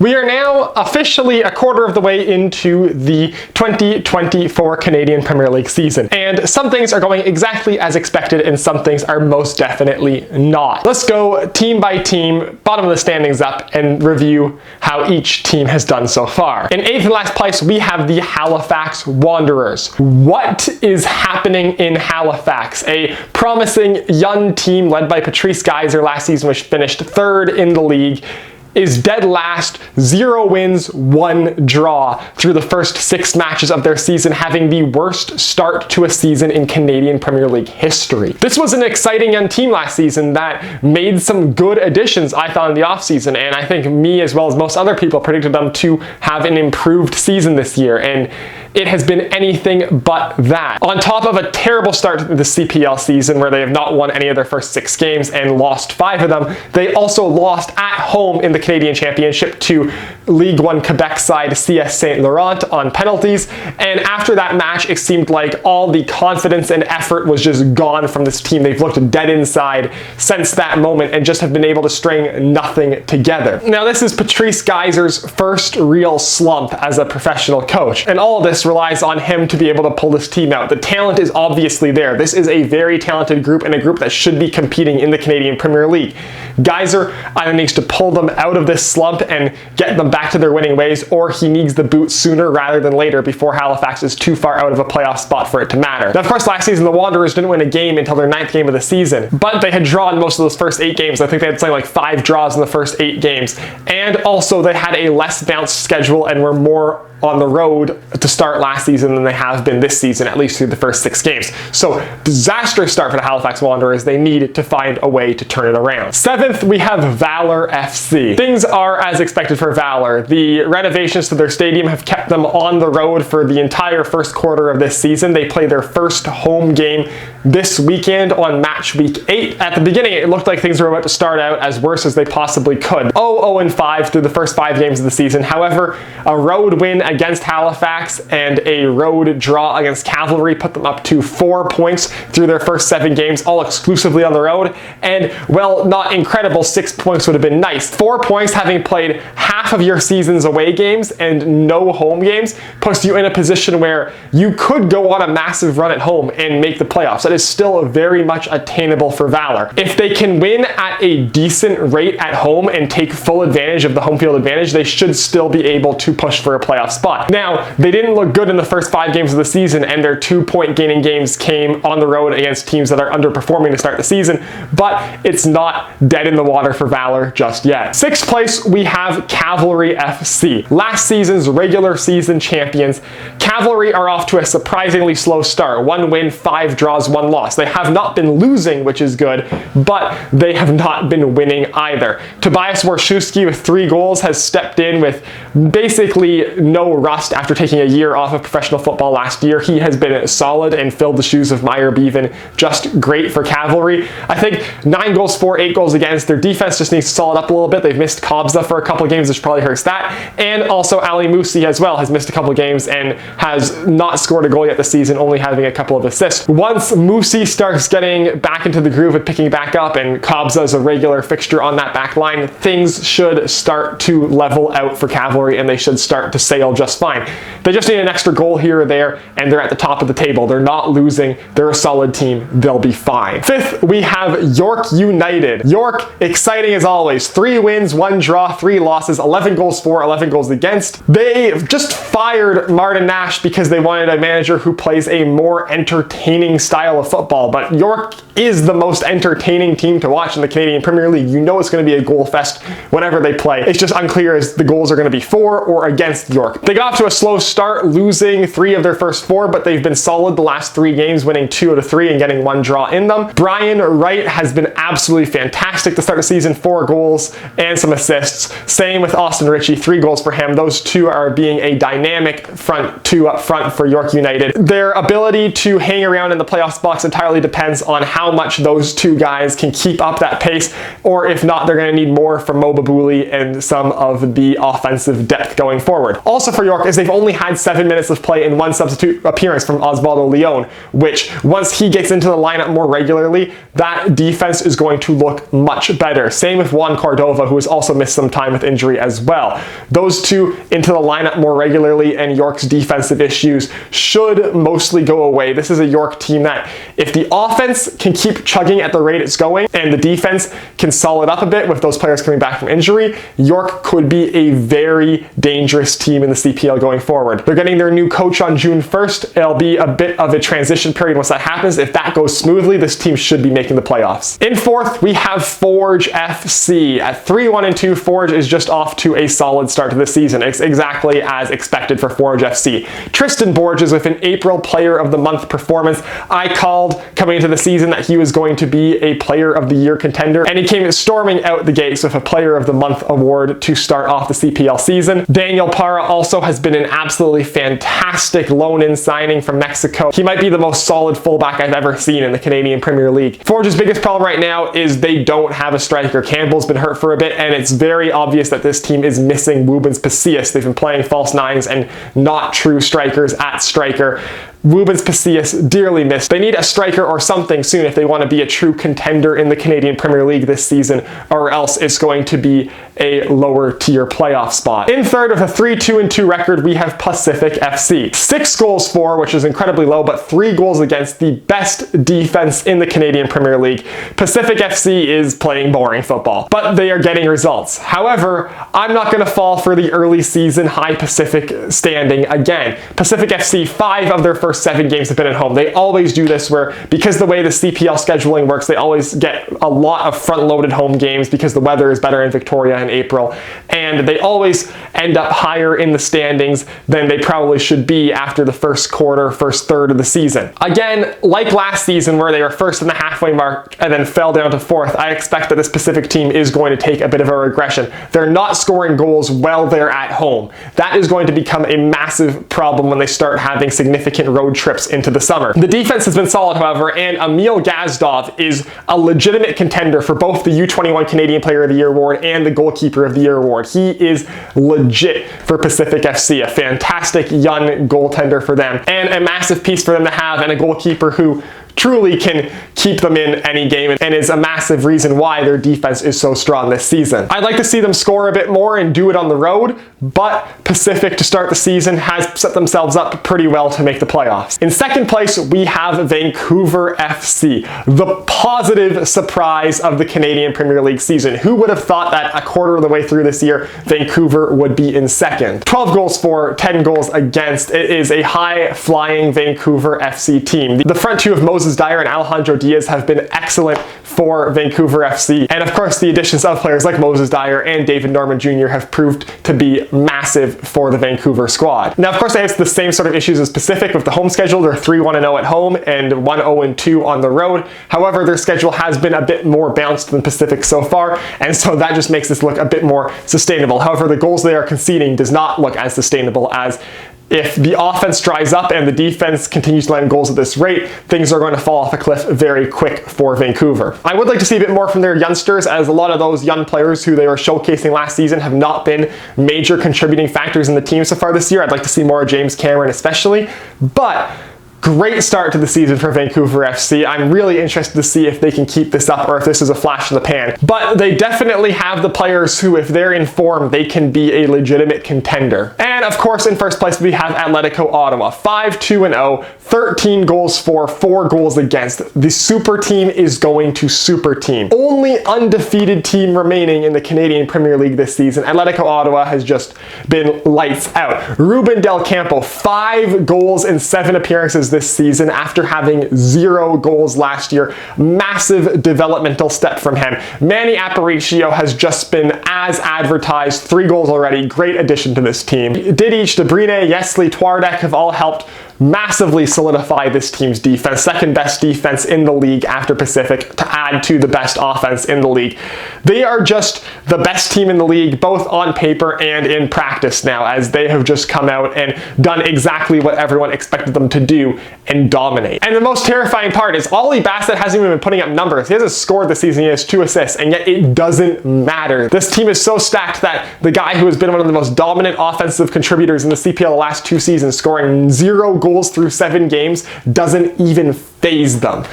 We are now officially a quarter of the way into the 2024 Canadian Premier League season, and some things are going exactly as expected and some things are most definitely not. Let's go team by team, bottom of the standings up, and review how each team has done so far. In 8th and last place, we have the HFX Wanderers. What is happening in Halifax? A promising young team led by Patrice Geyser last season, which finished 3rd in the league, is dead last, 0 wins, 1 draw through the first 6 matches of their season, having the worst start to a season in Canadian Premier League history. This was an exciting young team last season that made some good additions, I thought, in the offseason, and I think me as well as most other people predicted them to have an improved season this year, and it has been anything but that. On top of a terrible start to the CPL season where they have not won any of their first 6 games and lost 5 of them, they also lost at home in the Canadian Championship to League One Quebec side CS Saint Laurent on penalties, and after that match it seemed like all the confidence and effort was just gone from this team. They've looked dead inside since that moment and just have been able to string nothing together. Now this is Patrice Geyser's first real slump as a professional coach, and all of this relies on him to be able to pull this team out. The talent is obviously there. This is a very talented group and a group that should be competing in the Canadian Premier League. Geyser either needs to pull them out of this slump and get them back to their winning ways, or he needs the boot sooner rather than later before Halifax is too far out of a playoff spot for it to matter. Now, of course, last season the Wanderers didn't win a game until their 9th game of the season, but they had drawn most of those first 8 games. I think they had something like 5 draws in the first 8 games, and also they had a less balanced schedule and were more on the road to start last season than they have been this season, at least through the first 6 games. So, disastrous start for the Halifax Wanderers. They need to find a way to turn it around. 7th, we have Valour FC. Things are as expected for Valour. The renovations to their stadium have kept them on the road for the entire first quarter of this season. They play their first home game this weekend on match week 8. At the beginning, it looked like things were about to start out as worse as they possibly could. 0-5 through the first 5 games of the season. However, a road win against Halifax and a road draw against Cavalry put them up to 4 points through their first 7 games, all exclusively on the road. And, well, not incredible, 6 points would have been nice. 4 points having played half of your season's away games and no home games puts you in a position where you could go on a massive run at home and make the playoffs. That is still very much attainable for Valour. If they can win at a decent rate at home and take full advantage of the home field advantage, they should still be able to push for a playoff spot. Now, they didn't look good in the first 5 games of the season, and their 2-point gaining games came on the road against teams that are underperforming to start the season, but it's not dead in the water for Valour just yet. 6th place, we have Cavalry FC. Last season's regular season champions, Cavalry are off to a surprisingly slow start. 1 win, 5 draws, 1 loss. They have not been losing, which is good, but they have not been winning either. Tobias Warszewski with 3 goals has stepped in with basically no rust after taking a year off of professional football last year. He has been solid and filled the shoes of Meyer Beaven just great for Cavalry. I think 9 goals for, 8 goals against. Their defense just needs to solid up a little bit. They've missed Kobza for a couple of games, which probably hurts that. And also Ali Musi as well has missed a couple of games and has not scored a goal yet this season, only having a couple of assists. Once Musi starts getting back into the groove and picking back up, and Kobza is a regular fixture on that back line, things should start to level out for Cavalry and they should start to sail just fine. They just need an extra goal here or there and they're at the top of the table. They're not losing. They're a solid team. They'll be fine. 5th, we have York United. York, exciting as always. 3 wins, 1 draw, 3 losses, 11 goals for, 11 goals against. They just fired Martin Nash because they wanted a manager who plays a more entertaining style of football, but York is the most entertaining team to watch in the Canadian Premier League. You know it's going to be a goal fest whenever they play. It's just unclear as the goals are going to be for or against York. They got off to a slow start, losing 3 of their first 4, but they've been solid the last 3 games, winning 2 out of 3 and getting 1 draw in them. Brian Wright has been absolutely fantastic to start the season, 4 goals and some assists. Same with Austin Ritchie, 3 goals for him. Those 2 are being a dynamic front 2 up front for York United. Their ability to hang around in the playoff box entirely depends on how much those 2 guys can keep up that pace, or if not, they're going to need more from Mo Babuli and some of the offensive depth going forward. Also for York is they've only had 7 minutes of play in 1 substitute appearance from Osvaldo Leon, which once he gets into the lineup more regularly, that defense is going to look much better. Same with Juan Cordova, who has also missed some time with injury as as well. Those two into the lineup more regularly, and York's defensive issues should mostly go away. This is a York team that, if the offense can keep chugging at the rate it's going and the defense can solid up a bit with those players coming back from injury, York could be a very dangerous team in the CPL going forward. They're getting their new coach on June 1st. It'll be a bit of a transition period once that happens. If that goes smoothly, this team should be making the playoffs. In fourth, we have Forge FC. At 3-1-2, Forge is just off to a solid start to the season. It's exactly as expected for Forge FC. Tristan Borges with an April Player of the Month performance. I called coming into the season that he was going to be a Player of the Year contender, and he came storming out the gates with a Player of the Month award to start off the CPL season. Daniel Parra also has been an absolutely fantastic loan-in signing from Mexico. He might be the most solid fullback I've ever seen in the Canadian Premier League. Forge's biggest problem right now is they don't have a striker. Campbell's been hurt for a bit, and it's very obvious that this team is missing Woobens Pacius. They've been playing false nines and not true strikers at striker. Woobens Pacius dearly missed. They need a striker or something soon if they want to be a true contender in the Canadian Premier League this season, or else it's going to be a lower tier playoff spot. In third, with a 3-2-2 record, we have Pacific FC. 6 goals for, which is incredibly low, but 3 goals against the best defense in the Canadian Premier League. Pacific FC is playing boring football, but they are getting results. However, I'm not going to fall for the early season high Pacific standing again. Pacific FC, 5 of their first 7 games have been at home. They always do this where, because the way the CPL scheduling works, they always get a lot of front-loaded home games because the weather is better in Victoria in April, and they always end up higher in the standings than they probably should be after the first quarter, first third of the season. Again, like last season where they were first in the halfway mark and then fell down to 4th, I expect that this Pacific team is going to take a bit of a regression. They're not scoring goals while they're at home. That is going to become a massive problem when they start having significant road trips into the summer. The defense has been solid, however, and Emil Gazdov is a legitimate contender for both the U21 Canadian Player of the Year award and the Goalkeeper of the Year award. He is legit for Pacific FC, a fantastic young goaltender for them, and a massive piece for them to have, and a goalkeeper who truly can keep them in any game and is a massive reason why their defense is so strong this season. I'd like to see them score a bit more and do it on the road, but Pacific to start the season has set themselves up pretty well to make the playoffs. In second place, we have Vancouver FC, the positive surprise of the Canadian Premier League season. Who would have thought that a quarter of the way through this year, Vancouver would be in second? 12 goals for, 10 goals against. It is a high-flying Vancouver FC team. The front two of Moses Dyer and Alejandro Diaz have been excellent for Vancouver FC. And of course, the additions of players like Moses Dyer and David Norman Jr. have proved to be massive for the Vancouver squad. Now, of course, they have the same sort of issues as Pacific with the home schedule. They're 3-1-0 at home and 1-0-2 on the road. However, their schedule has been a bit more balanced than Pacific so far, and so that just makes this look a bit more sustainable. However, the goals they are conceding does not look as sustainable as if the offense dries up and the defense continues to land goals at this rate, things are going to fall off a cliff very quick for Vancouver. I would like to see a bit more from their youngsters, as a lot of those young players who they were showcasing last season have not been major contributing factors in the team so far this year. I'd like to see more of James Cameron especially, but great start to the season for Vancouver FC. I'm really interested to see if they can keep this up or if this is a flash in the pan. But they definitely have the players who, if they're in form, they can be a legitimate contender. And of course, in first place, we have Atletico Ottawa. 5-2-0, 13 goals for, 4 goals against. The super team is going to super team. Only undefeated team remaining in the Canadian Premier League this season. Atletico Ottawa has just been lights out. Ruben Del Campo, 5 goals in 7 appearances this season after having 0 goals last year. Massive developmental step from him. Manny Aparicio has just been as advertised, 3 goals already. Great addition to this team. Didic, Debrine, Yesley, Twardek have all helped massively solidify this team's defense. Second best defense in the league after Pacific, to add to the best offense in the league. They are just the best team in the league, both on paper and in practice now, as they have just come out and done exactly what everyone expected them to do and dominate. And the most terrifying part is Ollie Bassett hasn't even been putting up numbers. He hasn't scored this season. He has 2 assists, and yet it doesn't matter. This team is so stacked that the guy who has been one of the most dominant offensive contributors in the CPL the last 2 seasons, scoring 0 goals through 7 games, doesn't even faze them.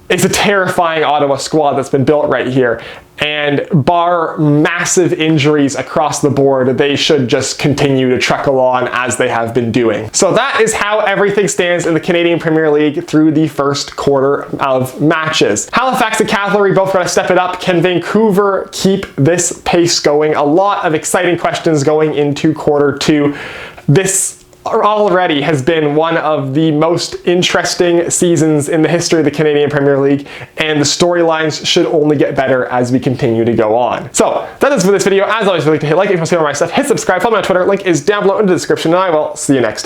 It's a terrifying Ottawa squad that's been built right here. And bar massive injuries across the board, they should just continue to trickle on as they have been doing. So that is how everything stands in the Canadian Premier League through the first quarter of matches. Halifax and Cavalry both got to step it up. Can Vancouver keep this pace going? A lot of exciting questions going into quarter two. This already has been one of the most interesting seasons in the history of the Canadian Premier League, and the storylines should only get better as we continue to go on. So that is for this video. As always, if you'd like to hit like if you want to see more of my stuff, hit subscribe, follow me on Twitter, link is down below in the description, and I will see you next time.